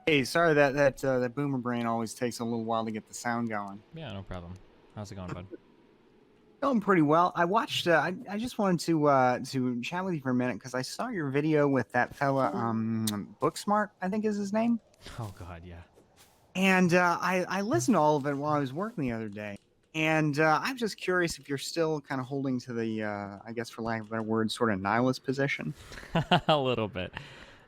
Hey, sorry that boomer brain always takes a little while to get the sound going. Yeah, no problem. How's it going, bud? Going pretty well. I watched. I just wanted to chat with you for a minute because I saw your video with that fella, Booksmart, I think is his name. Oh God, yeah. And I listened to all of it while I was working the other day. And I'm just curious if you're still kind of holding to the, I guess for lack of a better word, sort of nihilist position. A little bit.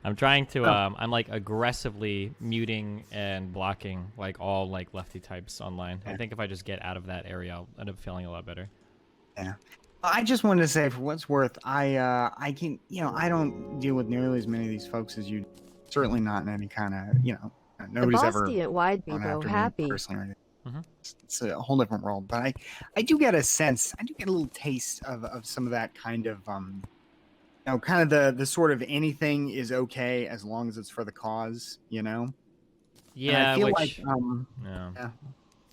I'm trying to. Oh, I'm like aggressively muting and blocking like all like lefty types online. I yeah. think if I just get out of that area, I'll end up feeling a lot better. Yeah. I just wanted to say, for what's worth, I can, I don't deal with nearly as many of these folks as you. Certainly not in any kind of, The nobody's ever Bastiat wide gone people after me happy. personally or anything. Mm-hmm. It's a whole different world. But I do get a sense, I do get a little taste of some of that kind of, kind of the sort of anything is okay as long as it's for the cause, And I Yeah, feel which like, yeah. yeah.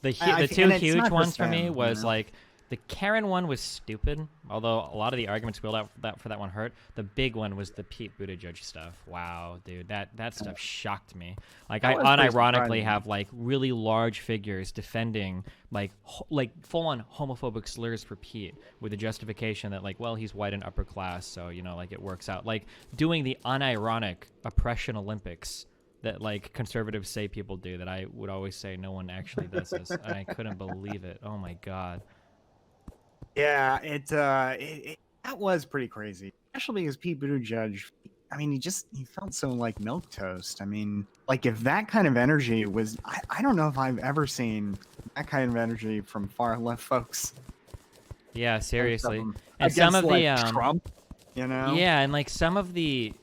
The two And it's huge not ones just for me them, was like the Karen one was stupid, although a lot of the arguments wheeled out for that one hurt. The big one was the Pete Buttigieg stuff. Wow, dude, that stuff shocked me. Like That I was pretty unironically surprising. have like really large figures defending like full on homophobic slurs for Pete with the justification that like, well, he's white and upper class, so like it works out. Like doing the unironic oppression Olympics that like conservatives say people do, that I would always say no one actually does this. And I couldn't believe it. Oh my God. Yeah, that was pretty crazy, especially because Pete Buttigieg. I mean, he felt so like milk toast. I mean, like if that kind of energy was, I don't know if I've ever seen that kind of energy from far left folks. Yeah, seriously. And Against, some of like, the Trump, yeah, and like some of the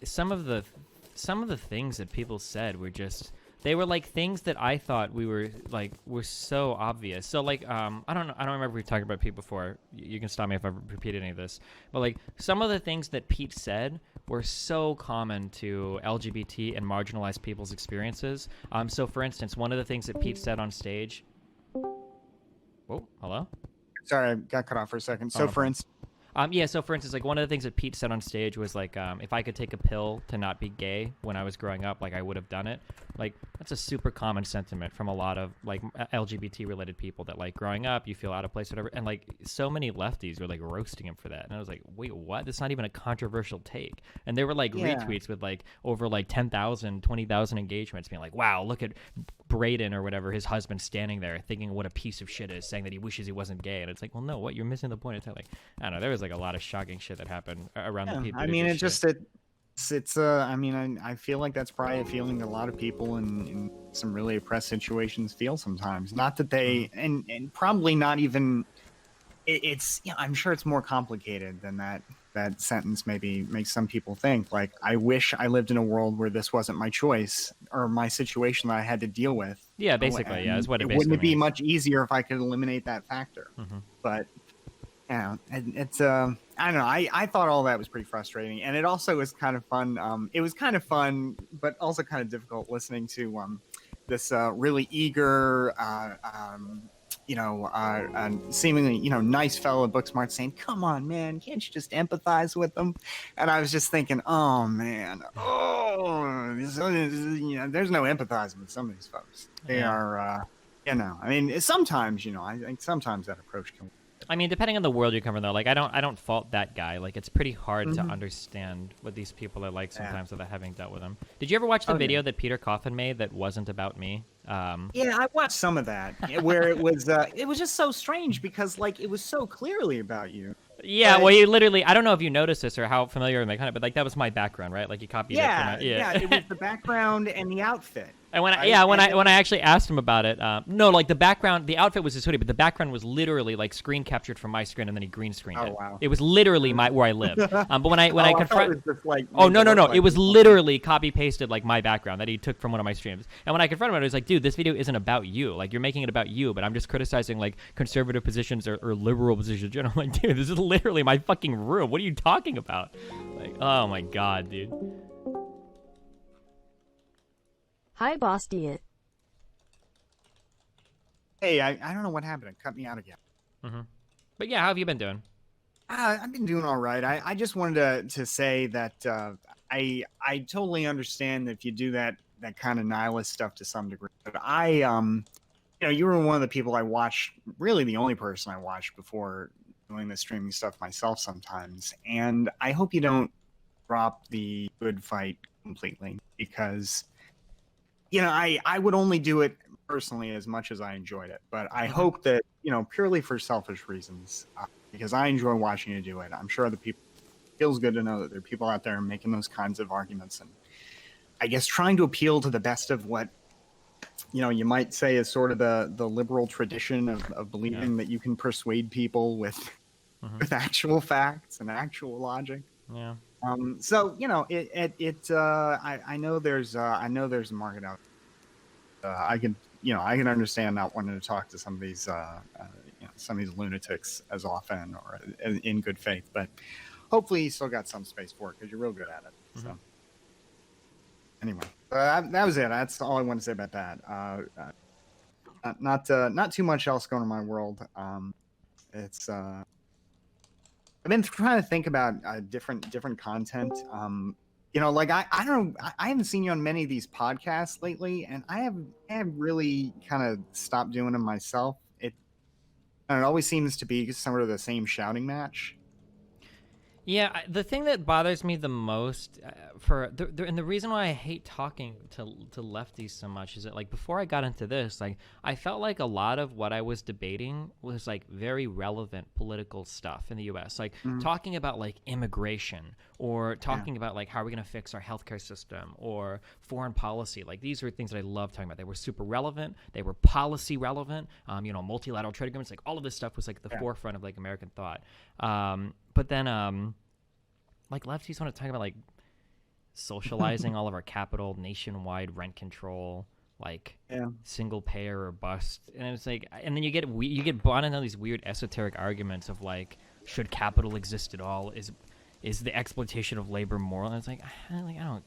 things that people said were just, they were like things that I thought were so obvious. So like I don't remember if we've talked about Pete before. You can stop me if I've repeated any of this. But like some of the things that Pete said were so common to LGBT and marginalized people's experiences. So for instance, one of the things that Pete said on stage. Whoa, hello? Sorry, I got cut off for a second. Oh, So no for problem. instance, Yeah, so for instance, like one of the things that Pete said on stage was like, if I could take a pill to not be gay when I was growing up, like I would have done it. Like that's a super common sentiment from a lot of like LGBT related people, that like growing up you feel out of place, whatever. And like so many lefties were like roasting him for that, and I was like, wait, what? That's not even a controversial take. And there were like Yeah. retweets with like over like 10,000, 20,000 engagements, being like, wow, look at Braden or whatever, his husband, standing there thinking what a piece of shit is, saying that he wishes he wasn't gay. And it's like, well, no, what? You're missing the point. It's like, I don't know. There was like a lot of shocking shit that happened around the Pete I mean, Buttigieg shit. it's I mean, I feel like that's probably a feeling a lot of people in some really oppressed situations feel sometimes. Not that they, and probably not even. It's I'm sure it's more complicated than that. That sentence maybe makes some people think like, I wish I lived in a world where this wasn't my choice or my situation that I had to deal with. Yeah, basically, yeah, is what it basically Wouldn't it be means. much easier if I could eliminate that factor? Mm-hmm. But it's I don't know. I thought all that was pretty frustrating, and it also was kind of fun. It was kind of fun, but also kind of difficult listening to this really eager, seemingly nice fellow Booksmart saying, "Come on, man, can't you just empathize with them?" And I was just thinking, "Oh man, there's no empathizing with some of these folks. They are, I mean, sometimes, I think sometimes that approach can." I mean, depending on the world you come from, though, like I don't fault that guy. Like it's pretty hard to understand what these people are like sometimes without having dealt with them. Did you ever watch the video that Peter Coffin made that wasn't about me? Yeah, I watched some of that where it was just so strange because like it was so clearly about you. Yeah, But well, you literally, I don't know if you noticed this or how familiar with my content, but like that was my background, right? Like you copied it from my, it was the background and the outfit. And when right? when I actually asked him about it, no, like the background, the outfit was his hoodie, but the background was literally like screen captured from my screen, and then he green screened it. Wow. It was literally where I live. But when I I confront, it was just, like, oh made to no, look like it was something. literally copy pasted like my background that he took from one of my streams. And when I confronted him, I was like, dude, this video isn't about you. Like you're making it about you, but I'm just criticizing like conservative positions or liberal positions. And I'm like, dude, this is literally my fucking room. What are you talking about? Like, oh my god, dude. Hi, Bastiat. Hey, I don't know what happened. It cut me out again. Mm-hmm. But yeah, how have you been doing? I've been doing all right. I just wanted to say that I totally understand that if you do that that kind of nihilist stuff to some degree. But you were one of the people I watched, really the only person I watched before doing the streaming stuff myself sometimes. And I hope you don't drop the good fight completely, because I would only do it personally as much as I enjoyed it, but I hope that purely for selfish reasons, because I enjoy watching you do it. I'm sure other people, it feels good to know that there are people out there making those kinds of arguments, and I guess trying to appeal to the best of what you might say is sort of the liberal tradition of believing that you can persuade people with actual facts and actual logic. Yeah. So I know there's a market out. I can understand not wanting to talk to some of these lunatics as often or in good faith, but hopefully you still got some space for it because you're real good at it. So anyway, that was it. That's all I want to say about that. Not too much else going on in my world. It's I've been trying to think about different content. Like I don't know, I haven't seen you on many of these podcasts lately, and I have really kind of stopped doing them myself. It always seems to be sort of the same shouting match. Yeah, the thing that bothers me the most and the reason why I hate talking to lefties so much is that, like, before I got into this, like, I felt like a lot of what I was debating was like very relevant political stuff in the U.S. Like talking about like immigration or talking about like how are we going to fix our healthcare system or foreign policy. Like, these were things that I love talking about. They were super relevant. They were policy relevant. Multilateral trade agreements, like all of this stuff was like the forefront of like American thought. But then, like, lefties want to talk about, like, socializing all of our capital, nationwide rent control, like, single payer or bust. And it's like, and then you get bought into these weird esoteric arguments of, like, should capital exist at all? Is the exploitation of labor moral? And it's like, I don't.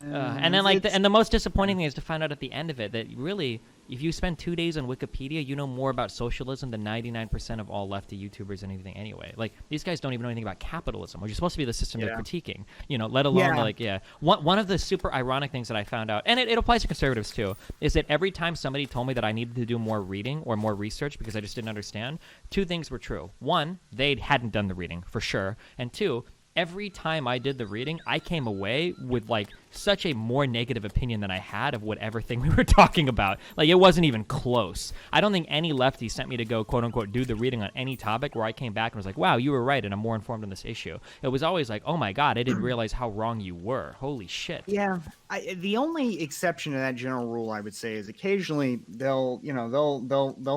And then, like, the most disappointing thing is to find out at the end of it that really, if you spend 2 days on Wikipedia, you know more about socialism than 99% of all lefty YouTubers and anything anyway. Like, these guys don't even know anything about capitalism, which is supposed to be the system they're critiquing, let alone, One of the super ironic things that I found out, and it applies to conservatives too, is that every time somebody told me that I needed to do more reading or more research because I just didn't understand, two things were true. One, they hadn't done the reading, for sure. And two, every time I did the reading, I came away with, like, such a more negative opinion than I had of whatever thing we were talking about. Like, it wasn't even close. I don't think any lefty sent me to go, quote-unquote, do the reading on any topic where I came back and was like, wow, you were right, and I'm more informed on this issue. It was always like, oh, my God, I didn't realize how wrong you were. Holy shit. Yeah. The only exception to that general rule, I would say, is occasionally they'll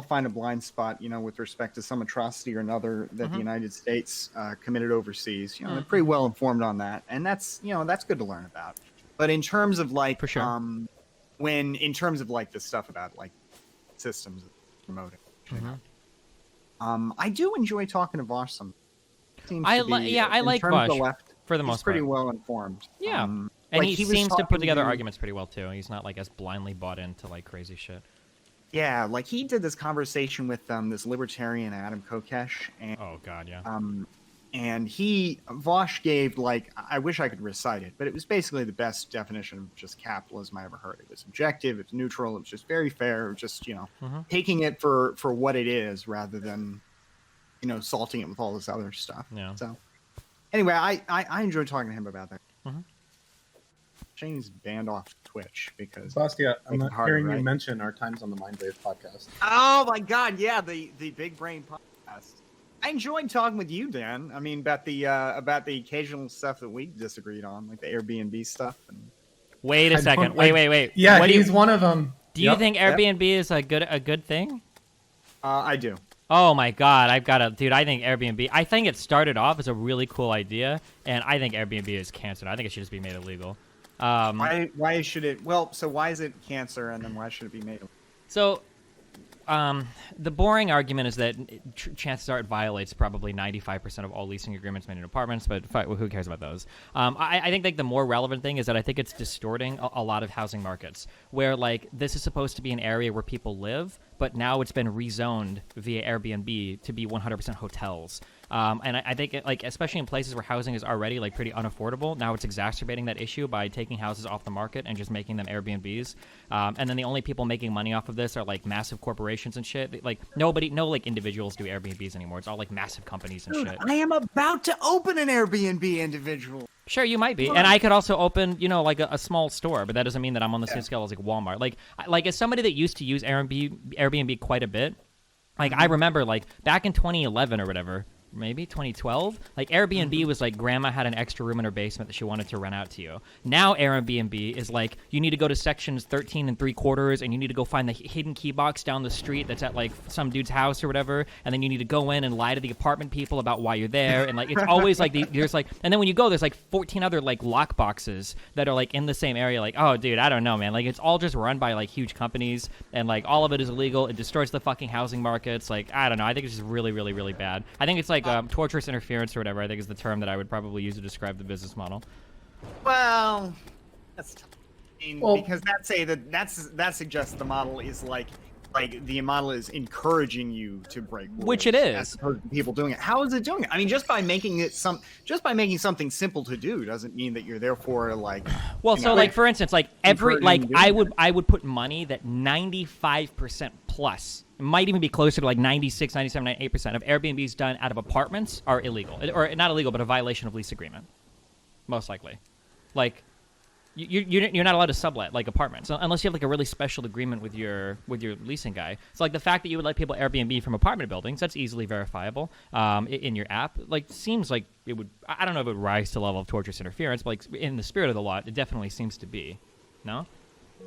find a blind spot, with respect to some atrocity or another that the United States committed overseas. They're pretty well informed on that, and that's good to learn about. But in terms of, like, for sure. in terms of, like, the stuff about, like, systems promoting, I do enjoy talking to Vosh some. I like Vosh for the most part. Pretty well informed. Yeah, and like, he seems to put together arguments pretty well too. He's not, like, as blindly bought into, like, crazy shit. Yeah, like, he did this conversation with this libertarian Adam Kokesh, and oh god, yeah. And Vosh gave, like, I wish I could recite it, but it was basically the best definition of just capitalism I ever heard. It was objective, it's neutral, it was just very fair, just, taking it for what it is rather than, salting it with all this other stuff. Yeah. So, anyway, I enjoyed talking to him about that. Shane is banned off Twitch because... Bastiat, I'm not hearing you mention our Times on the Mindwave podcast. Oh, my God, yeah, the Big Brain podcast. I enjoyed talking with you, Dan. I mean, about the occasional stuff that we disagreed on, like the Airbnb stuff. And... Wait a second. Wait. Yeah, he's one of them. Do you think Airbnb is a good thing? I do. Oh my God, dude. I think Airbnb. I think it started off as a really cool idea, and I think Airbnb is cancer. I think it should just be made illegal. Why should it? Well, so why is it cancer, and then why should it be made illegal? So. The boring argument is that chances are it violates probably 95% of all leasing agreements made in apartments, but who cares about those? I think, like, the more relevant thing is that I think it's distorting a lot of housing markets where, like, this is supposed to be an area where people live, but now it's been rezoned via Airbnb to be 100% hotels. And I think like especially in places where housing is already like pretty unaffordable, now it's exacerbating that issue by taking houses off the market and just making them Airbnbs. And then the only people making money off of this are like massive corporations and shit. Like no like individuals do Airbnbs anymore. It's all like massive companies and shit. I am about to open an Airbnb, individual. Sure, you might be, and I could also open, like a small store, but that doesn't mean that I'm on the same scale as like Walmart. Like as somebody that used to use Airbnb quite a bit, like I remember like back in 2011 or whatever, maybe 2012, like Airbnb was like grandma had an extra room in her basement that she wanted to rent out to you. Now Airbnb is like you need to go to sections 13 3/4 and you need to go find the hidden key box down the street that's at like some dude's house or whatever, and then you need to go in and lie to the apartment people about why you're there, and like it's always like there's like, and then when you go there's like 14 other like lock boxes that are like in the same area. Like, oh dude, I don't know, man, like it's all just run by like huge companies, and like all of it is illegal. It destroys the fucking housing markets. Like I don't know, I think it's just really really really bad. I think it's like torturous interference or whatever, I think is the term that I would probably use to describe the business model. Well, that's tough. Because that suggests the model is like the model is encouraging you to break rules, which it is, as opposed to people doing it. How is it doing it? I mean, just by making something simple to do doesn't mean that you're therefore like. Well, so like for instance, like I would put money that 95% plus, it might even be closer to like 96, 97, 98% of Airbnbs done out of apartments are illegal, or not illegal, but a violation of lease agreement, most likely. Like. You're not allowed to sublet like apartments unless you have like a really special agreement with your leasing guy. So like the fact that you would let people Airbnb from apartment buildings, that's easily verifiable in your app. Like seems like it would. I don't know if it would rise to the level of torturous interference, but like in the spirit of the law, it definitely seems to be. No.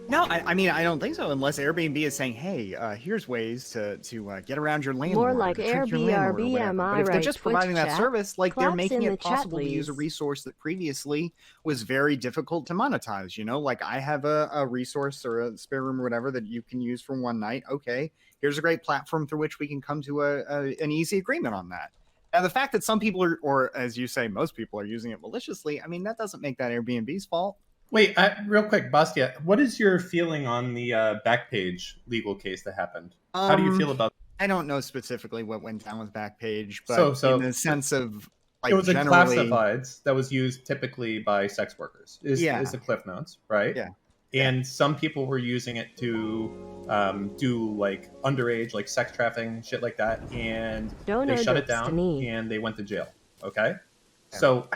No, I mean I don't think so unless Airbnb is saying, hey, here's ways to get around your landlord. More like Airbnb, am I right? If they're just Twitch providing that chat? service, like they're Claps making in the it chat, possible to use a please. resource that previously was very difficult to monetize. Like I have a resource or a spare room or whatever that you can use for one night. Okay, here's a great platform through which we can come to an easy agreement on that. Now, the fact that some people are, or as you say, most people are using it maliciously, I mean, that doesn't make that Airbnb's fault. Wait, real quick, Bastiat, what is your feeling on the Backpage legal case that happened? How do you feel about? I don't know specifically what went down with Backpage, but So in the sense of like it was a generally, classifieds that was used typically by sex workers. Is the Cliff Notes, right? Yeah. And some people were using it to do like underage, like sex trafficking, shit like that, and they shut it down and they went to jail. Okay. So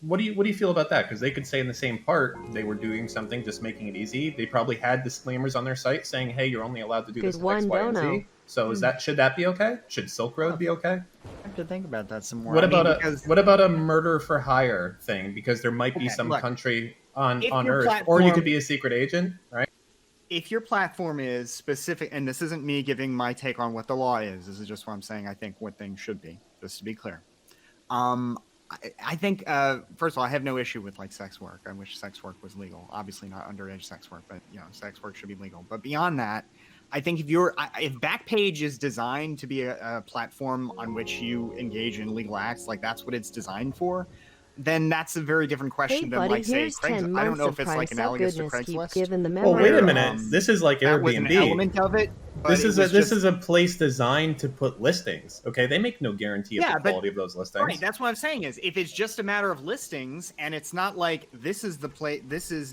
what do you feel about that? Because they could say in the same part they were doing something, just making it easy. They probably had disclaimers on their site saying, "Hey, you're only allowed to do this X, Y, and Z." So should that be okay? Should Silk Road be okay? I have to think about that some more. What about a murder for hire thing? Because there might be some country on Earth, or you could be a secret agent, right? If your platform is specific, and this isn't me giving my take on what the law is, this is just what I'm saying. I think what things should be, just to be clear. I think, first of all, I have no issue with like sex work. I wish sex work was legal. Obviously not underage sex work, but sex work should be legal. But beyond that, I think if Backpage is designed to be a platform on which you engage in illegal acts, like that's what it's designed for, then that's a very different question than like say Craigslist. I don't know if it's like analogous to Craigslist. Well, wait a minute. This is like Airbnb. Was an element of it. This is a place designed to put listings. Okay, they make no guarantee of the quality of those listings. Right, that's what I'm saying is if it's just a matter of listings and it's not like this is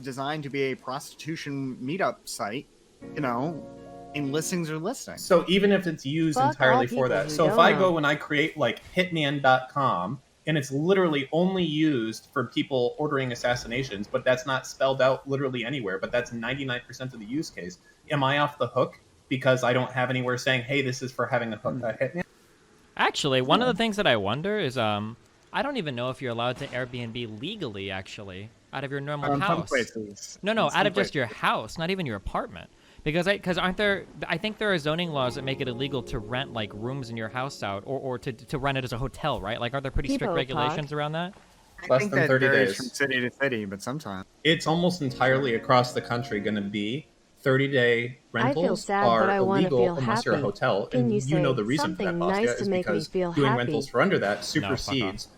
designed to be a prostitution meetup site, and listings are listings. So even if it's used entirely for that. So if I go and I create like hitman.com and it's literally only used for people ordering assassinations, but that's not spelled out literally anywhere, but that's 99% of the use case, am I off the hook? Because I don't have anywhere saying, hey, this is for having a hitman? Actually, one of the things that I wonder is, I don't even know if you're allowed to Airbnb legally, actually, out of your normal house. Some places. No, out of just your house, not even your apartment. Because aren't there, I think there are zoning laws that make it illegal to rent, like, rooms in your house out, or to rent it as a hotel, right? Like, aren't there pretty strict regulations around that? I think that varies from city to city, but sometimes. It's almost entirely across the country going to be 30-day rentals are illegal unless you're a hotel, and you know the reason for that, Bastiat, is because doing rentals for under that supersedes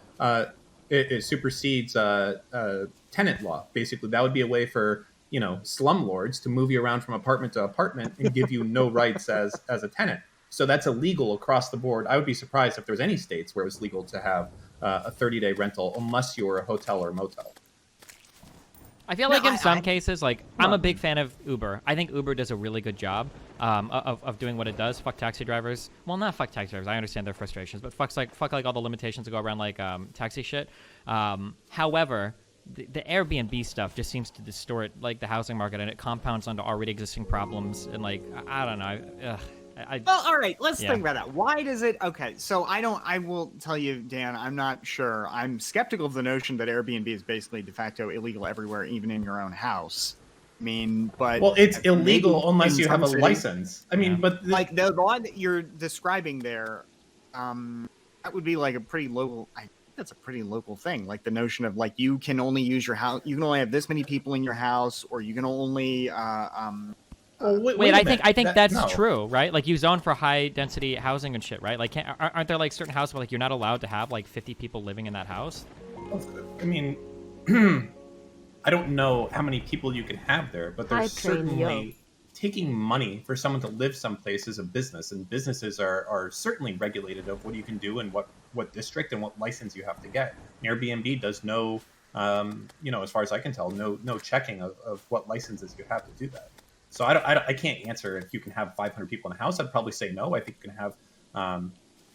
it supersedes tenant law. Basically, that would be a way for slumlords to move you around from apartment to apartment and give you no rights as a tenant. So that's illegal across the board. I would be surprised if there was any states where it was legal to have a 30-day rental unless you were a hotel or a motel. I feel like in some cases, like, I'm a big fan of Uber. I think Uber does a really good job of doing what it does. Fuck taxi drivers. Well, not fuck taxi drivers. I understand their frustrations, but fuck like all the limitations that go around like taxi shit. However, the Airbnb stuff just seems to distort like the housing market, and it compounds onto already existing problems. And like, I don't know. Well, all right, let's think about that. Why does it? Okay, so I will tell you, Dan, I'm not sure. I'm skeptical of the notion that Airbnb is basically de facto illegal everywhere, even in your own house. I mean, but well, it's illegal unless you have a license. I mean, but like the law that you're describing there, that would be like a pretty local. I think that's a pretty local thing. Like the notion of like you can only use your house, you can only have this many people in your house, or you can only wait, I think that's true, right? Like you zone for high density housing and shit, right? Like, aren't there like certain houses where like you're not allowed to have like 50 people living in that house? I mean, I don't know how many people you can have there, but there's certainly taking money for someone to live someplace is a business, and businesses are certainly regulated of what you can do and what district and what license you have to get. Airbnb does no, as far as I can tell, no checking of what licenses you have to do that. So I can't answer if you can have 500 people in a house. I'd probably say no. I think you can have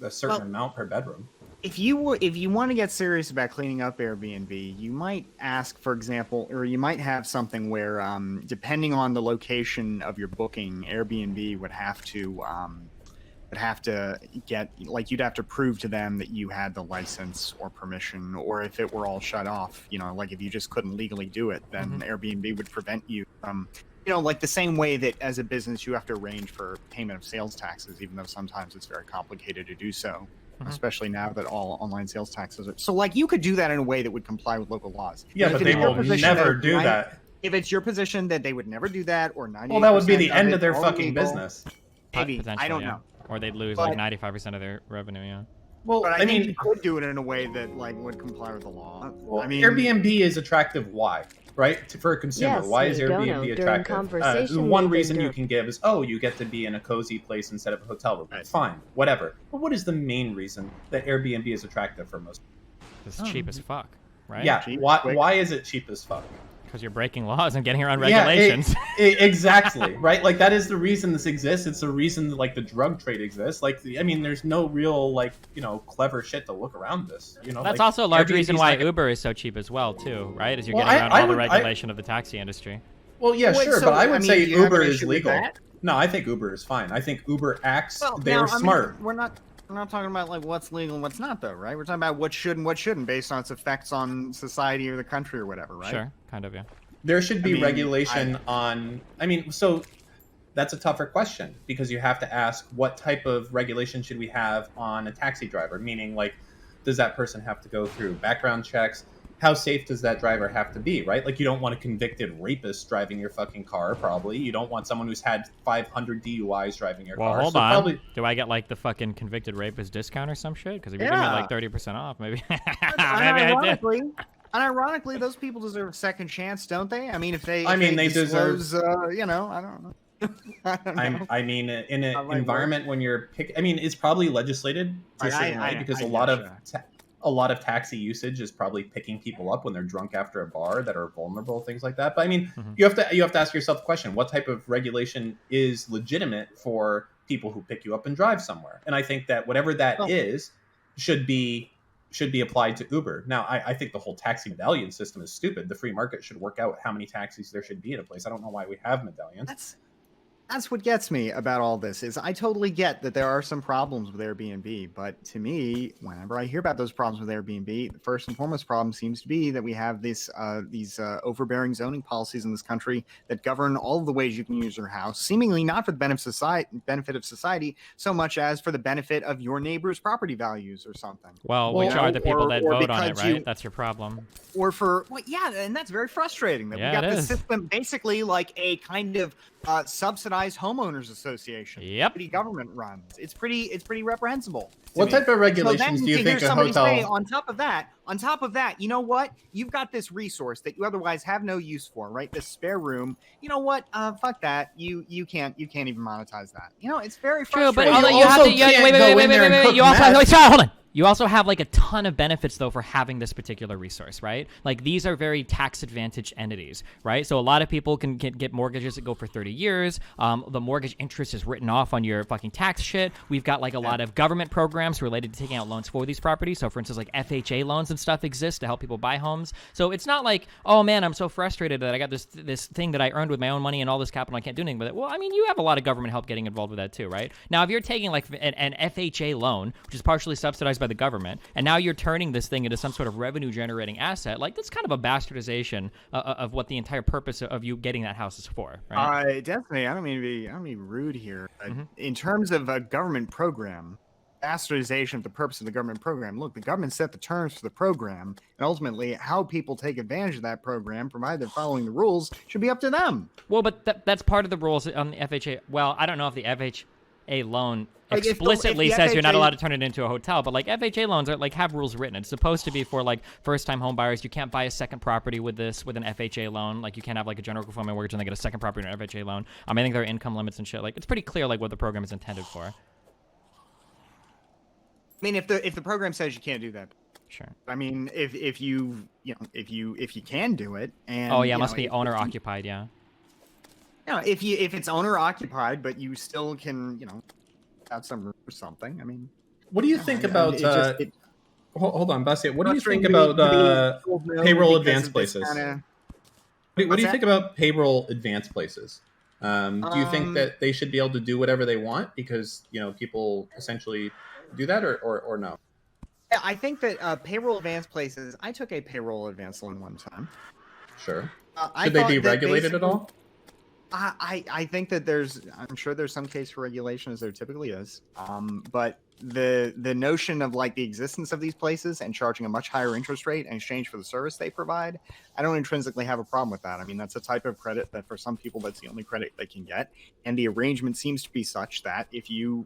a certain amount per bedroom. If you want to get serious about cleaning up Airbnb, you might ask, for example, or you might have something where, depending on the location of your booking, Airbnb would have to get, like, you'd have to prove to them that you had the license or permission, or if it were all shut off, like if you just couldn't legally do it, then Airbnb would prevent you from, like the same way that as a business you have to arrange for payment of sales taxes, even though sometimes it's very complicated to do so, especially now that all online sales taxes are. So, like, you could do that in a way that would comply with local laws. Yeah, but they will never do that. If it's your position that they would never do that, or 90%, well, that would be the end of their fucking business. Maybe. I don't know. Or they'd lose like 95% of their revenue, yeah. Well, but I mean, you could do it in a way that like would comply with the law. Well, I mean, Airbnb is attractive. Why? Right? For a consumer, yes, why is Airbnb attractive? One reason you can give is, you get to be in a cozy place instead of a hotel room. Right. Fine, whatever. But what is the main reason that Airbnb is attractive for most people? It's cheap as fuck, right? Yeah, why is it cheap as fuck? Because you're breaking laws and getting around regulations. Exactly, right? Like, that is the reason this exists. It's the reason, like, the drug trade exists. Like, there's no real, like, clever shit to look around this. That's also a large reason why Uber is so cheap as well, too, right? As you're getting around all the regulation of the taxi industry. Well, yeah, sure, but I would say Uber is legal. No, I think Uber is fine. I think Uber acts, they're smart. We're not talking about like what's legal and what's not, though, right? We're talking about what should and what shouldn't based on its effects on society or the country or whatever, right? Sure, kind of, yeah. There should be regulation on. So that's a tougher question because you have to ask what type of regulation should we have on a taxi driver? Meaning, like, does that person have to go through background checks? How safe does that driver have to be, right? Like, you don't want a convicted rapist driving your fucking car, probably. You don't want someone who's had 500 DUIs driving your car. Well, hold on. Do I get, like, the fucking convicted rapist discount or some shit? Because if you're giving me, like, 30% off, maybe. Ironically, those people deserve a second chance, don't they? I mean, if they deserve. I don't know. I mean, in an environment when you're it's probably legislated to a certain way because a lot of taxi usage is probably picking people up when they're drunk after a bar that are vulnerable, things like that. But I mean, you have to ask yourself the question: what type of regulation is legitimate for people who pick you up and drive somewhere? And I think that whatever that is should be applied to Uber. Now, I think the whole taxi medallion system is stupid. The free market should work out how many taxis there should be in a place. I don't know why we have medallions. That's what gets me about all this is I totally get that there are some problems with Airbnb, but to me, whenever I hear about those problems with Airbnb, the first and foremost problem seems to be that we have these overbearing zoning policies in this country that govern all of the ways you can use your house, seemingly not for the benefit of society so much as for the benefit of your neighbor's property values or something. Well, which are the people that vote on it, right? That's your problem. Or for, and that's very frustrating that we got this system basically like a kind of subsidized centralized homeowners association. Yep. City government runs. It's pretty reprehensible. What type of regulations do you think a hotel? Say, on top of that, you know what? You've got this resource that you otherwise have no use for, right? This spare room. You know what? Fuck that. You can't even monetize that. You know, it's very frustrating. True, but you have to wait. You also hold on. You also have like a ton of benefits though for having this particular resource, right? Like these are very tax advantaged entities, right? So a lot of people can get mortgages that go for 30 years. The mortgage interest is written off on your fucking tax shit. We've got like a lot of government programs related to taking out loans for these properties. So for instance, like FHA loans and stuff exist to help people buy homes. So it's not like, oh man, I'm so frustrated that I got this thing that I earned with my own money and all this capital, I can't do anything with it. Well, I mean, you have a lot of government help getting involved with that too, right? Now, if you're taking like an FHA loan, which is partially subsidized by the government, and now you're turning this thing into some sort of revenue generating asset, like that's kind of a bastardization of what the entire purpose of you getting that house is for, right? Definitely. I don't mean to be rude here. In terms of a government program, bastardization of the purpose of the government program. Look, the government set the terms for the program, and ultimately how people take advantage of that program, provided they're following the rules, should be up to them. Well, but that's part of the rules on the FHA. Well, I don't know if the FHA loan explicitly says you're not allowed to turn it into a hotel, but like FHA loans are like have rules written. It's supposed to be for like first-time home buyers. You can't buy a second property with an FHA loan. Like you can't have like a general conforming mortgage and then get a second property in an FHA loan. I think there are income limits and shit. Like it's pretty clear like what the program is intended for. I mean, if the program says you can't do that, sure. I mean, if you can do it, and it must be owner occupied, yeah. No, if it's owner occupied, but you still can, have some room or something. I mean, what do you think about? Hold on, Bastiat. What do you think about payroll advance places? What do you think about payroll advance places? Do you think that they should be able to do whatever they want because people essentially do that, or no? I think that payroll advance places. I took a payroll advance loan one time. Sure. Should they be regulated at all? I think that I'm sure there's some case for regulation, as there typically is. But the notion of like the existence of these places and charging a much higher interest rate in exchange for the service they provide, I don't intrinsically have a problem with that. I mean, that's a type of credit that for some people that's the only credit they can get, and the arrangement seems to be such that if you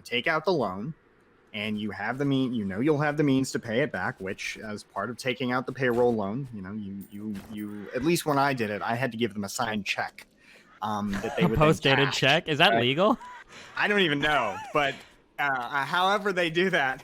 take out the loan and you have the you'll have the means to pay it back, which as part of taking out the payroll loan, you at least when I did it, I had to give them a signed check. That they would post-dated check? Is that legal? I don't even know, but however they do that,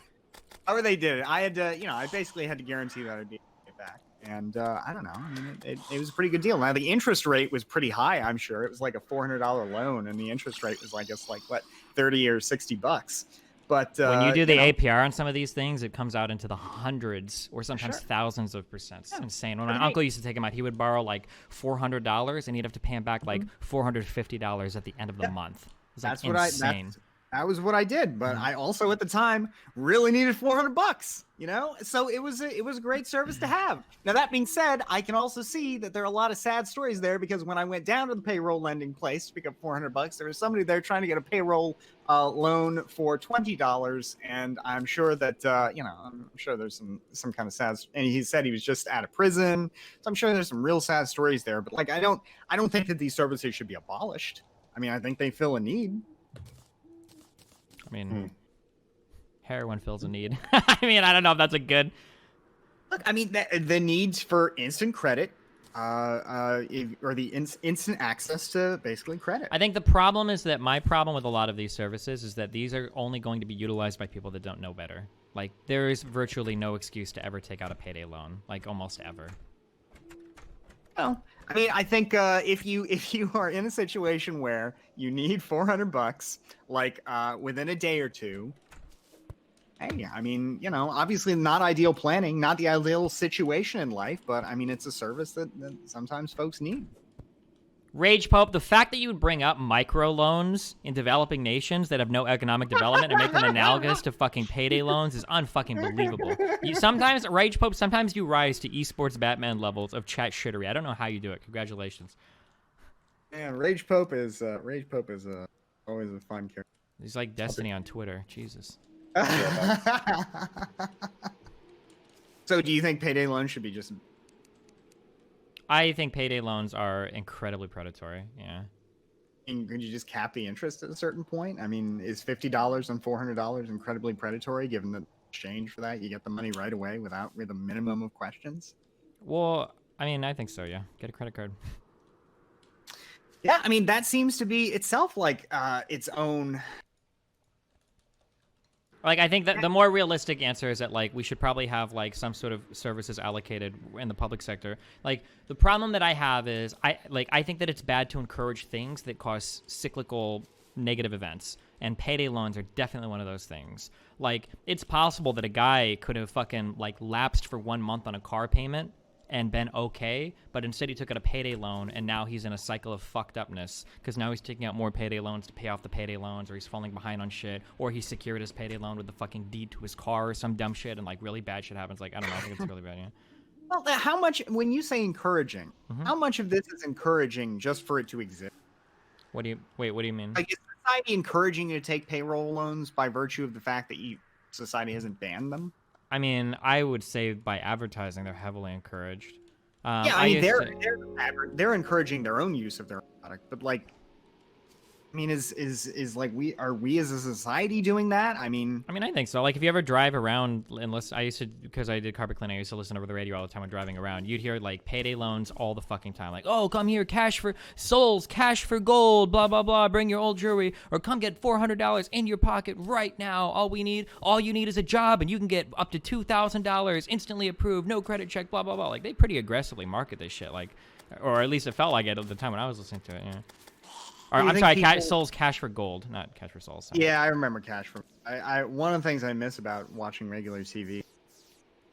however they did it, I had to, I basically had to guarantee that I'd be able to get back. And I don't know. I mean, it was a pretty good deal. Now the interest rate was pretty high. I'm sure it was like a $400 loan, and the interest rate was, I guess, like what, $30 or $60. But when you do the APR on some of these things, it comes out into the hundreds or sometimes thousands of percent. It's insane. When my uncle used to take him out, he would borrow like $400, and he'd have to pay him back like $450 at the end of the month. That's insane. That was what I did, but I also at the time really needed $400, so it was a great service to have. Now that being said, I can also see that there are a lot of sad stories there, because when I went down to the payroll lending place to pick up $400, there was somebody there trying to get a payroll loan for $20, and I'm sure that I'm sure there's some kind of sad. And he said he was just out of prison, so I'm sure there's some real sad stories there. But like, I don't think that these services should be abolished. I mean, I think they fill a need. I mean, heroin fills a need. I mean, I don't know if that's a good... Look, I mean, the needs for instant credit, or the instant access to basically credit. I think the problem is that my problem with a lot of these services is that these are only going to be utilized by people that don't know better. Like, there is virtually no excuse to ever take out a payday loan, like almost ever. Well, I mean, I think if you are in a situation where you need $400, like within a day or two, hey, I mean, obviously not ideal planning, not the ideal situation in life, but I mean, it's a service that sometimes folks need. Rage Pope, the fact that you would bring up microloans in developing nations that have no economic development and make them analogous to fucking payday loans is unfucking believable. Rage Pope, sometimes you rise to esports Batman levels of chat shittery. I don't know how you do it. Congratulations. Man, Rage Pope is always a fun character. He's like Destiny on Twitter. Jesus. So do you think payday loans should be just... I think payday loans are incredibly predatory, yeah. And could you just cap the interest at a certain point? I mean, is $50 and $400 incredibly predatory? Given the exchange for that, you get the money right away with a minimum of questions. Well, I mean, I think so. Yeah, get a credit card. Yeah, I mean that seems to be itself like its own. Like, I think that the more realistic answer is that, like, we should probably have, like, some sort of services allocated in the public sector. Like, the problem that I have is, I think that it's bad to encourage things that cause cyclical negative events. And payday loans are definitely one of those things. Like, it's possible that a guy could have fucking, like, lapsed for 1 month on a car payment and been okay, but instead he took out a payday loan, and now he's in a cycle of fucked upness because now he's taking out more payday loans to pay off the payday loans, or he's falling behind on shit, or he secured his payday loan with the fucking deed to his car or some dumb shit, and like really bad shit happens. Like, I don't know, I think it's really bad. Yeah. Well, how much, when you say encouraging, how much of this is encouraging just for it to exist? What do you mean? Like, is society encouraging you to take payroll loans by virtue of the fact that society hasn't banned them? I mean, I would say by advertising, they're heavily encouraged. Yeah, I mean, they're encouraging their own use of their product, but like, I mean, is like are we as a society doing that? I mean, I think so. Like, if you ever drive around, unless I used to, because I did carpet cleaning, I used to listen over the radio all the time when driving around. You'd hear like payday loans all the fucking time. Like, oh, come here, cash for souls, cash for gold, blah blah blah. Bring your old jewelry, or come get $400 in your pocket right now. All you need is a job, and you can get up to $2,000 instantly approved, no credit check, blah blah blah. Like, they pretty aggressively market this shit. Like, or at least it felt like it at the time when I was listening to it. Yeah. Or, I'm sorry, souls, cash for gold, not cash for souls. Sorry. Yeah, I remember cash for. One of the things I miss about watching regular TV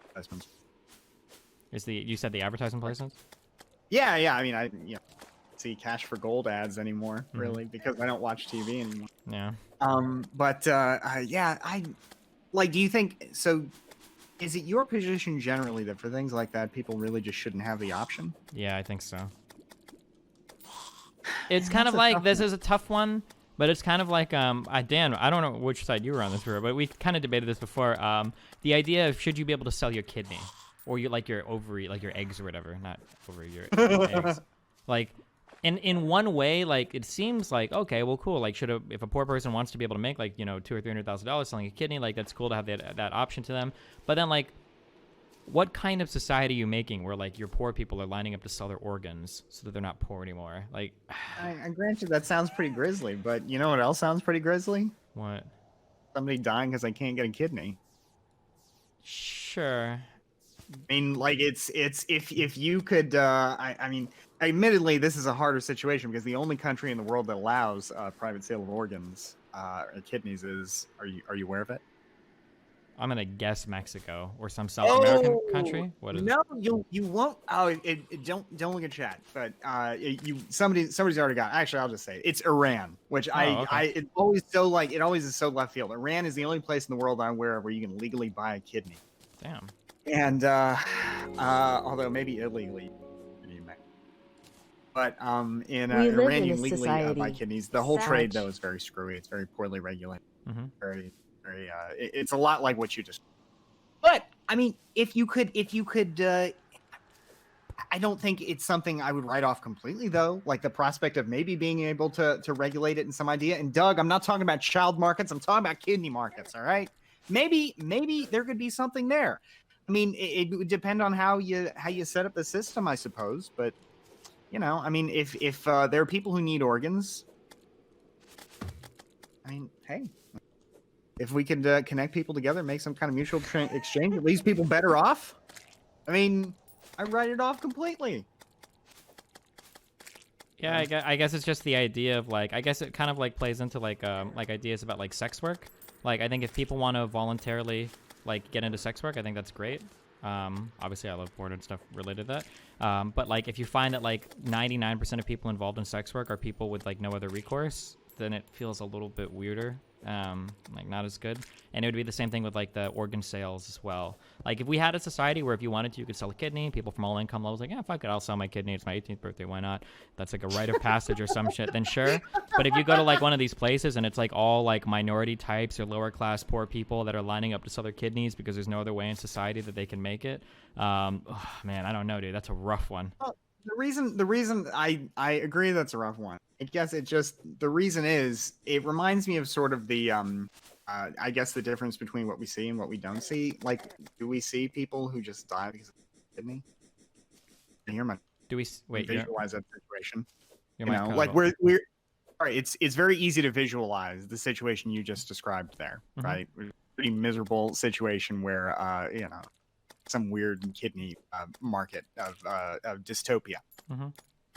advertisements is you said the advertisement placements. Yeah. I mean, I see cash for gold ads anymore, really, because I don't watch TV anymore. Yeah. But I like. Do you think so? Is it your position generally that for things like that, people really just shouldn't have the option? Yeah, I think so. It's kind of like, this is a tough one, but it's kind of like, Dan, I don't know which side you were on this, but we kind of debated this before. The idea of, should you be able to sell your kidney or your ovary, like your eggs or whatever, not ovary, your eggs. Like, in one way, like, it seems like, okay, well, cool. Like, if a poor person wants to be able to make like, $200,000 or $300,000 selling a kidney, like, that's cool to have that option to them. But then, like, what kind of society are you making where, like, your poor people are lining up to sell their organs so that they're not poor anymore? Like, I grant you that sounds pretty grisly, but you know what else sounds pretty grisly? What? Somebody dying because they can't get a kidney. Sure. I mean, like, it's if you could, I mean, admittedly, this is a harder situation because the only country in the world that allows private sale of organs, kidneys, is, are you aware of it? I'm gonna guess Mexico or some South American country. What is no, it? you won't. Oh, don't look at chat. But somebody's already got. Actually, I'll just say it. It's Iran, which it's always it always is so left field. Iran is the only place in the world I'm aware of where you can legally buy a kidney. Damn. And although maybe illegally, but in Iran you can legally buy kidneys. The whole trade though is very screwy. It's very poorly regulated. Very. It's a lot like what you just. But I mean, if you could, I don't think it's something I would write off completely, though. Like the prospect of maybe being able to regulate it in some idea. And Doug, I'm not talking about child markets. I'm talking about kidney markets. All right, maybe there could be something there. I mean, it would depend on how you set up the system, I suppose. But I mean, if there are people who need organs, I mean, hey. If we could connect people together, make some kind of mutual exchange, it leaves people better off. I mean, I write it off completely. Yeah, I guess it's just the idea of like, I guess it kind of like plays into like ideas about like sex work. Like, I think if people want to voluntarily like get into sex work, I think that's great. Obviously I love porn and stuff related to that. But like, if you find that like 99% of people involved in sex work are people with like no other recourse, then it feels a little bit weirder. Like not as good. And it would be the same thing with like the organ sales as well. Like if we had a society where if you wanted to, you could sell a kidney, people from all income levels like, yeah, fuck it, I'll sell my kidney, it's my 18th birthday, why not? That's like a rite of passage or some shit, then sure. But if you go to like one of these places and it's like all like minority types or lower class poor people that are lining up to sell their kidneys because there's no other way in society that they can make it, man, I don't know, dude, that's a rough one. Well, the reason I agree that's a rough one I guess the reason is it reminds me of sort of the I guess the difference between what we see and what we don't see. Like, do we see people who just die because of kidney? And here, do we wait? Visualize that situation. Like we're all right. It's very easy to visualize the situation you just described there, right? Pretty miserable situation where some weird kidney market of dystopia.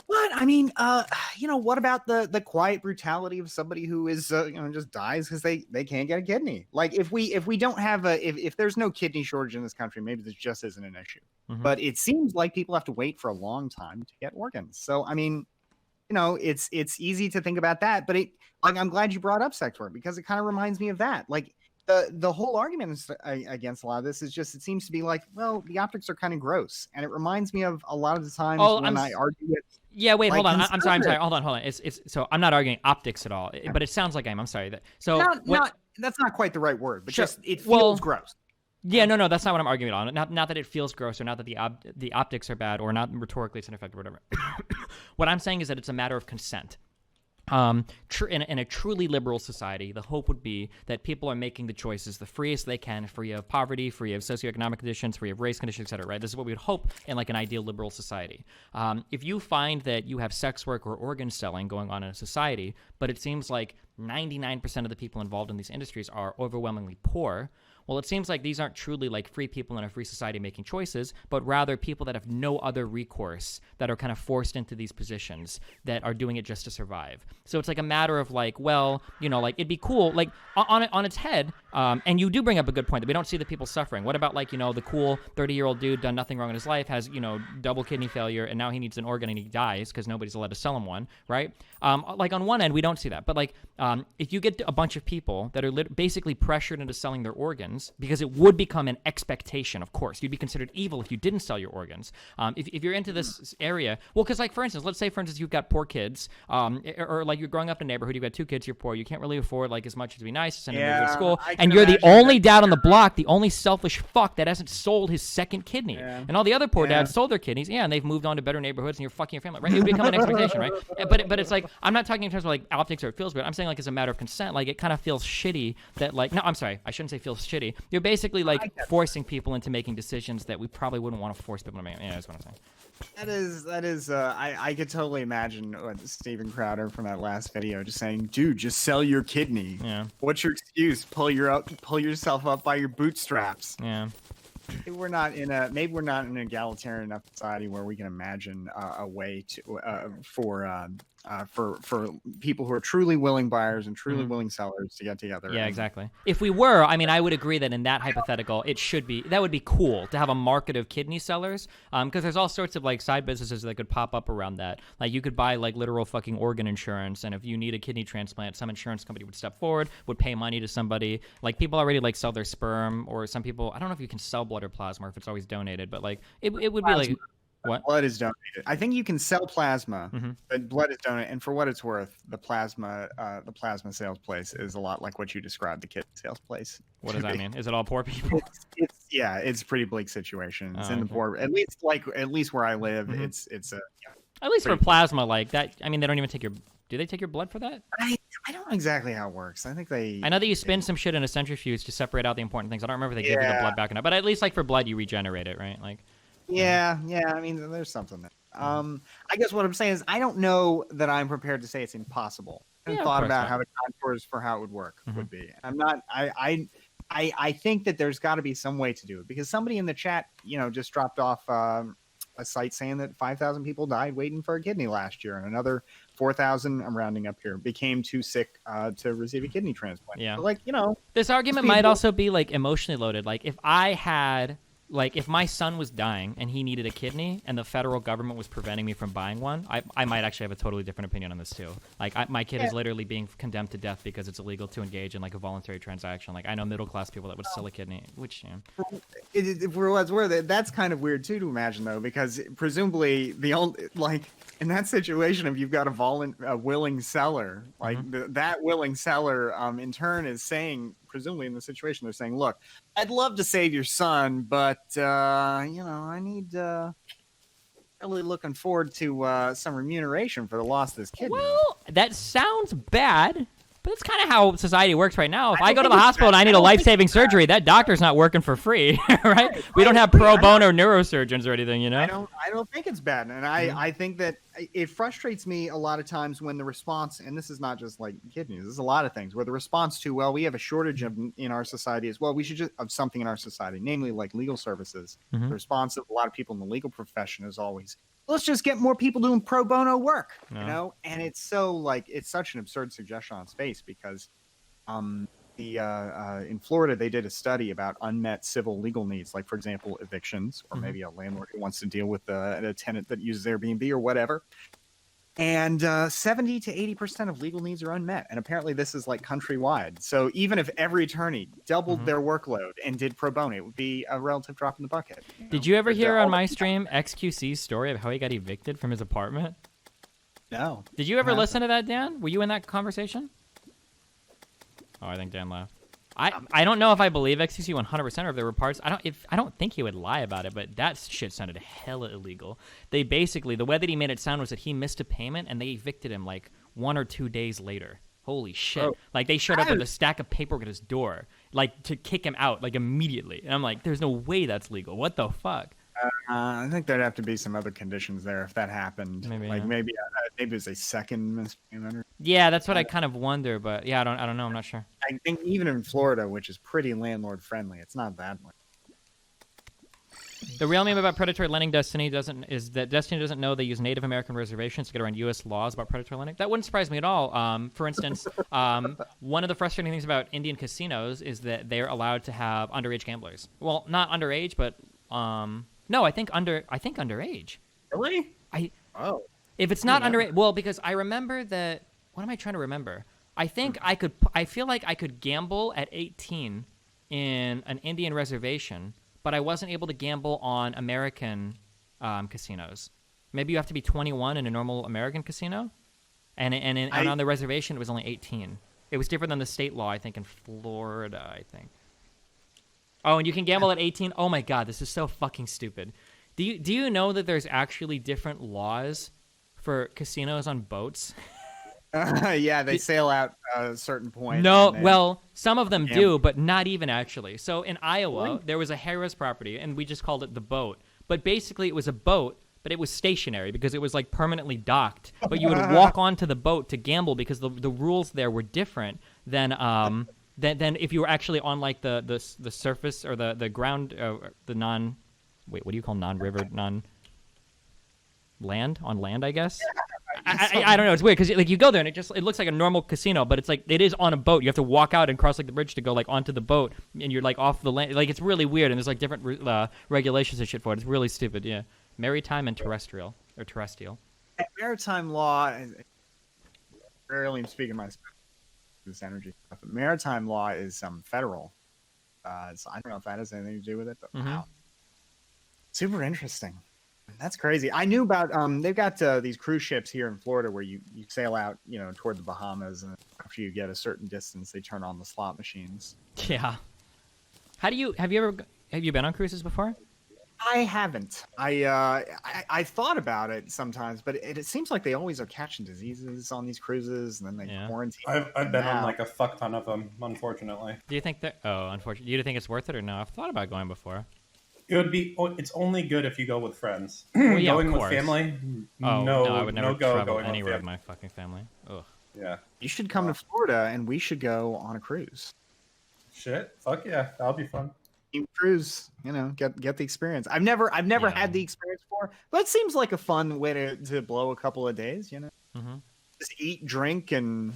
But I mean, what about the quiet brutality of somebody who is just dies because they can't get a kidney? Like if we don't have if there's no kidney shortage in this country, maybe this just isn't an issue. But it seems like people have to wait for a long time to get organs. So I mean, it's easy to think about that. But I'm glad you brought up sex work because it kind of reminds me of that. Like the whole argument against a lot of this is just it seems to be like, well, the optics are kind of gross, and it reminds me of a lot of the times when I argue with. Yeah, wait, hold on. I'm sorry. Hold on. It's so I'm not arguing optics at all, but it sounds like I'm sorry. That's not quite the right word, but just it feels gross. Yeah, no, that's not what I'm arguing on. Not that it feels gross, or not that the optics are bad, or not rhetorically it's ineffective, or whatever. What I'm saying is that it's a matter of consent. In a truly liberal society, the hope would be that people are making the choices the freest they can, free of poverty, free of socioeconomic conditions, free of race conditions, etc. Right? This is what we would hope in like an ideal liberal society. If you find that you have sex work or organ selling going on in a society, but it seems like 99% of the people involved in these industries are overwhelmingly poor, well, it seems like these aren't truly like free people in a free society making choices, but rather people that have no other recourse, that are kind of forced into these positions, that are doing it just to survive. So it's like a matter of like, well, like it'd be cool, like on its head. And you do bring up a good point that we don't see the people suffering. What about like, the cool 30-year-old dude done nothing wrong in his life, has, double kidney failure, and now he needs an organ and he dies because nobody's allowed to sell him one, right? Like on one end, we don't see that. But like, if you get a bunch of people that are basically pressured into selling their organs, because it would become an expectation, of course. You'd be considered evil if you didn't sell your organs. If you're into this area, well, because like, for instance, let's say, for instance, you've got poor kids, or like you're growing up in a neighborhood, you've got 2 kids, you're poor, you can't really afford like as much as to be nice to send them to school, and you're the only dad on the block, the only selfish fuck that hasn't sold his second kidney. And all the other poor dads sold their kidneys, and they've moved on to better neighborhoods, and you're fucking your family, right? It would become an expectation, right? But it's like, I'm not talking in terms of like optics or it feels good. I'm saying like as a matter of consent, like it kind of feels shitty that like, no, I'm sorry, I shouldn't say feels shitty. You're basically like forcing people into making decisions that we probably wouldn't want to force people to make. Yeah, that's what I'm saying. That is. I could totally imagine what Steven Crowder from that last video just saying, "Dude, just sell your kidney. Yeah. What's your excuse? Pull yourself up by your bootstraps." Yeah. Maybe we're not in an egalitarian enough society where we can imagine a way to for people who are truly willing buyers and truly willing sellers to get together. Yeah, exactly. If we were, I mean, I would agree that in that hypothetical, that would be cool to have a market of kidney sellers, because there's all sorts of like side businesses that could pop up around that. Like you could buy like literal fucking organ insurance, and if you need a kidney transplant, some insurance company would step forward, would pay money to somebody. Like people already like sell their sperm, or some people, I don't know if you can sell blood or plasma, or if it's always donated, but like it would be like. What? Blood is donated. I think you can sell plasma, but blood is donated. And for what it's worth, the plasma sales place is a lot like what you described the kidney sales place. What does that mean? Is it all poor people? It's a pretty bleak situation. It's in the poor. At least where I live, it's at least for plasma like that. I mean, they don't even take your. Do they take your blood for that? I don't know exactly how it works. I think they. I know that you spin some shit in a centrifuge to separate out the important things. I don't remember if they give you the blood back or not. But at least like for blood, you regenerate it, right? Like. Yeah. I mean, there's something there. I guess what I'm saying is I don't know that I'm prepared to say it's impossible. I haven't thought about how the contours for how it would work would be. I'm not. I think that there's got to be some way to do it because somebody in the chat, just dropped off a site saying that 5,000 people died waiting for a kidney last year, and another 4,000, I'm rounding up here, became too sick to receive a kidney transplant. Yeah. So, like, this argument might also be like emotionally loaded. Like if I had. Like, if my son was dying and he needed a kidney and the federal government was preventing me from buying one, I might actually have a totally different opinion on this, too. Like, my kid is literally being condemned to death because it's illegal to engage in, like, a voluntary transaction. Like, I know middle-class people that would sell a kidney, which, For what's worth, that's kind of weird, too, to imagine, though, because presumably in that situation, if you've got a willing seller, like that willing seller, in turn is saying, presumably in the situation, they're saying, look, I'd love to save your son, but, I need really looking forward to some remuneration for the loss of this kidney. Well, that sounds bad, but it's kind of how society works right now. If I go to the hospital and I need a life-saving surgery, that doctor's not working for free, right? We don't have pro bono neurosurgeons or anything, you know? I don't think it's bad, and I think that it frustrates me a lot of times when the response, and this is not just like kidneys, this is a lot of things, where the response to, well, we have a shortage in our society is, well, we should just of something in our society, namely like legal services. The response of a lot of people in the legal profession is always, let's just get more people doing pro bono work, you know? And it's so like, it's such an absurd suggestion on its face because in Florida, they did a study about unmet civil legal needs, like, for example, evictions, or maybe a landlord who wants to deal with a tenant that uses Airbnb or whatever. And 70 to 80% of legal needs are unmet. And apparently this is like countrywide. So even if every attorney doubled their workload and did pro bono, it would be a relative drop in the bucket. Did you ever hear on my stream XQC's story of how he got evicted from his apartment? No. Did you ever listen to that, Dan? Were you in that conversation? Oh, I think Dan laughed. I don't know if I believe XQC 100% or if there were parts. I don't think he would lie about it, but that shit sounded hella illegal. They basically, the way that he made it sound was that he missed a payment and they evicted him like 1 or 2 days later. Holy shit. Like they showed up with a stack of paperwork at his door, like to kick him out like immediately. And I'm like, there's no way that's legal. What the fuck? I think there'd have to be some other conditions there if that happened. Maybe, like maybe it's a second misdemeanor. Yeah, that's what I kind of wonder, but yeah, I don't know. I'm not sure. I think even in Florida, which is pretty landlord friendly, it's not that much. The real meme about predatory lending is that Destiny doesn't know they use Native American reservations to get around U.S. laws about predatory lending. That wouldn't surprise me at all. For instance, one of the frustrating things about Indian casinos is that they're allowed to have underage gamblers. Well, not underage, but no, I think underage. Really? If it's not underage, well, because I remember that. What am I trying to remember? I think I feel like I could gamble at 18 in an Indian reservation, but I wasn't able to gamble on American casinos. Maybe you have to be 21 in a normal American casino, and on the reservation it was only 18. It was different than the state law, I think, in Florida, I think. Oh, and you can gamble at 18? Oh my god, this is so fucking stupid. Do you know that there's actually different laws for casinos on boats? Yeah, they sail out a certain point. No, well, some of them do, but not even actually. So in Iowa, there was a Harris property, and we just called it the boat. But basically, it was a boat, but it was stationary because it was like permanently docked. But you would walk onto the boat to gamble because the rules there were different than if you were actually on like the surface or the ground, the non. Wait, what do you call non-river, land? On land, I guess. I don't know. It's weird because like you go there and it looks like a normal casino, but it's like it is on a boat. You have to walk out and cross like the bridge to go like onto the boat, and you're like off the land. Like it's really weird, and there's like different regulations and shit for it. It's really stupid. Yeah, maritime and terrestrial. Maritime law. Rarely speaking my this energy stuff, but maritime law is federal. So I don't know if that has anything to do with it, but wow, super interesting. That's crazy. I knew about they've got these cruise ships here in Florida where you sail out, toward the Bahamas, and after you get a certain distance, they turn on the slot machines. Yeah. Have you been on cruises before? I haven't. I thought about it sometimes, but it seems like they always are catching diseases on these cruises, and then they quarantine. I've been on like a fuck ton of them, unfortunately. Do you think that? Oh, unfortunately, do you think it's worth it or no? I've thought about going before. It would be. It's only good if you go with friends. Well, yeah, going of with family, no, I would never travel going anywhere with my fucking family. Ugh. Yeah. You should come to Florida, and we should go on a cruise. Shit, fuck yeah, that'll be fun. Cruise, get the experience. I've never had the experience before, but it seems like a fun way to blow a couple of days. Just eat, drink, and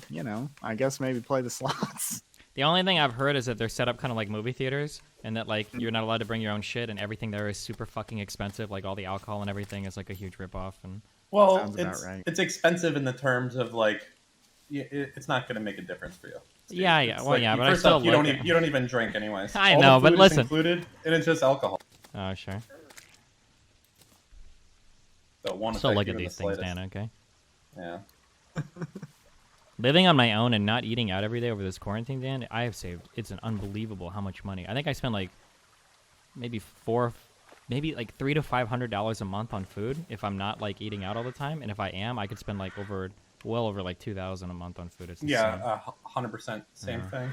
I guess maybe play the slots. The only thing I've heard is that they're set up kind of like movie theaters, and that like you're not allowed to bring your own shit, and everything there is super fucking expensive. Like all the alcohol and everything is like a huge ripoff. And it's expensive in the terms of like, it's not going to make a difference for you. Yeah. Well, like, yeah, but first off, you don't even drink anyways. I know, but listen, included, and it's just alcohol. Oh sure. So look at these things, Dan. Okay. Yeah. Living on my own and not eating out every day over this quarantine, Dan, I have saved. It's an unbelievable how much money. I think I spent like maybe maybe like $300 to $500 a month on food if I'm not like eating out all the time, and if I am, I could spend like well over like $2,000 a month on food. It's insane. Yeah, 100% same thing.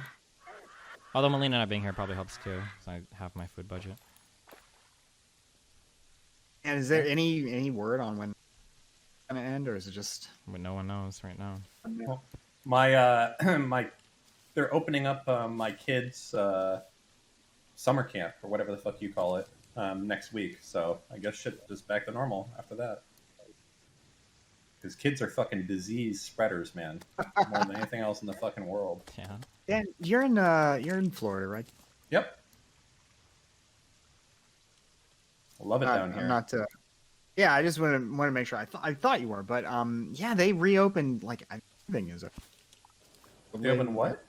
Although Melina not being here probably helps too, because I have my food budget. And is there any word on when it's gonna end, or is it just? But no one knows right now. Well, my they're opening up my kids' summer camp or whatever the fuck you call it next week. So I guess shit just back to normal after that. Because kids are fucking disease spreaders, man, more than anything else in the fucking world. Yeah. Yeah, you're in Florida, right? Yep. Love it down here. I'm not. Yeah, I just want to make sure. I thought you were, but yeah, they reopened. Like everything is open. They opened what?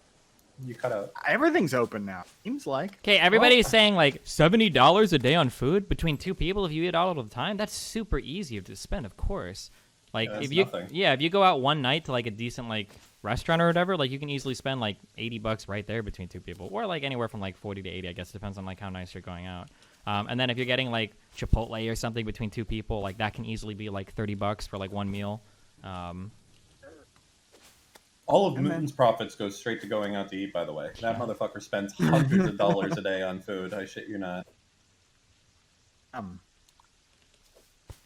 You cut out. Everything's open now. Seems like. Okay, everybody's saying like $70 a day on food between two people if you eat out all the time. That's super easy to spend, of course. Like Yeah, if nothing. if you go out one night to like a decent like restaurant or whatever, like you can easily spend like $80 right there between two people, or like anywhere from like 40 to 80, I guess, depends on like how nice you're going out. And then if you're getting like Chipotle or something between two people, like that can easily be like $30 for like one meal. All of Newton's profits go straight to going out to eat, by the way. That motherfucker spends hundreds of dollars a day on food. I shit you not.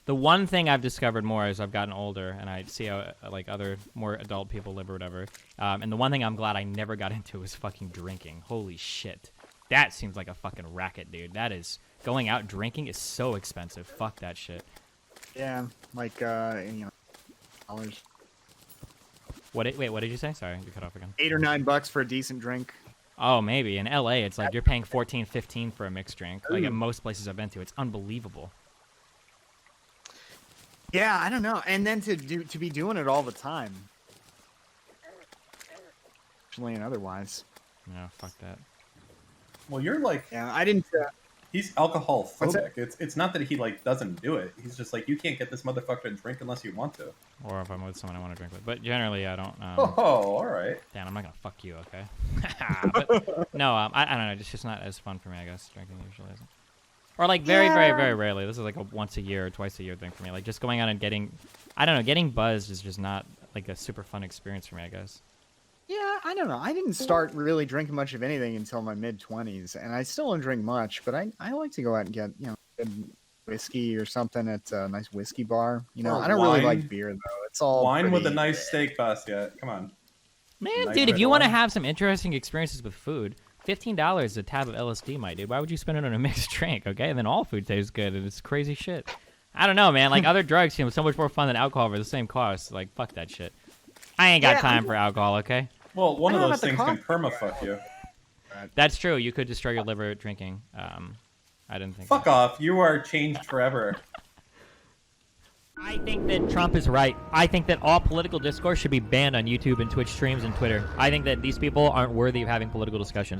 The one thing I've discovered more as I've gotten older and I see how like other more adult people live or whatever, and the one thing I'm glad I never got into was fucking drinking. Holy shit. That seems like a fucking racket, dude. That is... Going out drinking is so expensive. Fuck that shit. Yeah, like $. Wait, what did you say? Sorry, you cut off again. $8 or $9 for a decent drink. Oh, maybe. In LA, it's like you're paying $14, $15 for a mixed drink. Like at most places I've been to, it's unbelievable. Yeah, I don't know. And then to be doing it all the time. Actually and otherwise. No, fuck that. Well, you're like... Yeah, I didn't... He's alcohol phobic. It's not that he like doesn't do it. He's just like, you can't get this motherfucker to drink unless you want to. Or if I'm with someone I want to drink with. But generally, I don't... Oh, all right. Dan, I'm not going to fuck you, okay? But, no, I don't know. It's just not as fun for me, I guess. Drinking usually isn't. Or like very, very, very rarely. This is like a once a year or twice a year thing for me. Like just going out and getting... I don't know. Getting buzzed is just not like a super fun experience for me, I guess. Yeah, I don't know. I didn't start really drinking much of anything until my mid-20s, and I still don't drink much, but I like to go out and get, good whiskey or something at a nice whiskey bar. I don't really like beer, though. It's all wine with a pretty- nice steak, Bastiat. Come on. Man, Nice dude, if red you want to wine. have some interesting experiences with food, $15 is a tab of LSD, my dude. Why would you spend it on a mixed drink, okay? And then all food tastes good, and it's crazy shit. I don't know, man. Like, other drugs seem so much more fun than alcohol for the same cost. Like, fuck that shit. I ain't got time for alcohol, okay? Well, one I of don't know those about the things can perma-fuck you. That's true. You could destroy your liver drinking. I didn't think Fuck off. You are changed forever. I think that Trump is right. I think that all political discourse should be banned on YouTube and Twitch streams and Twitter. I think that these people aren't worthy of having political discussions.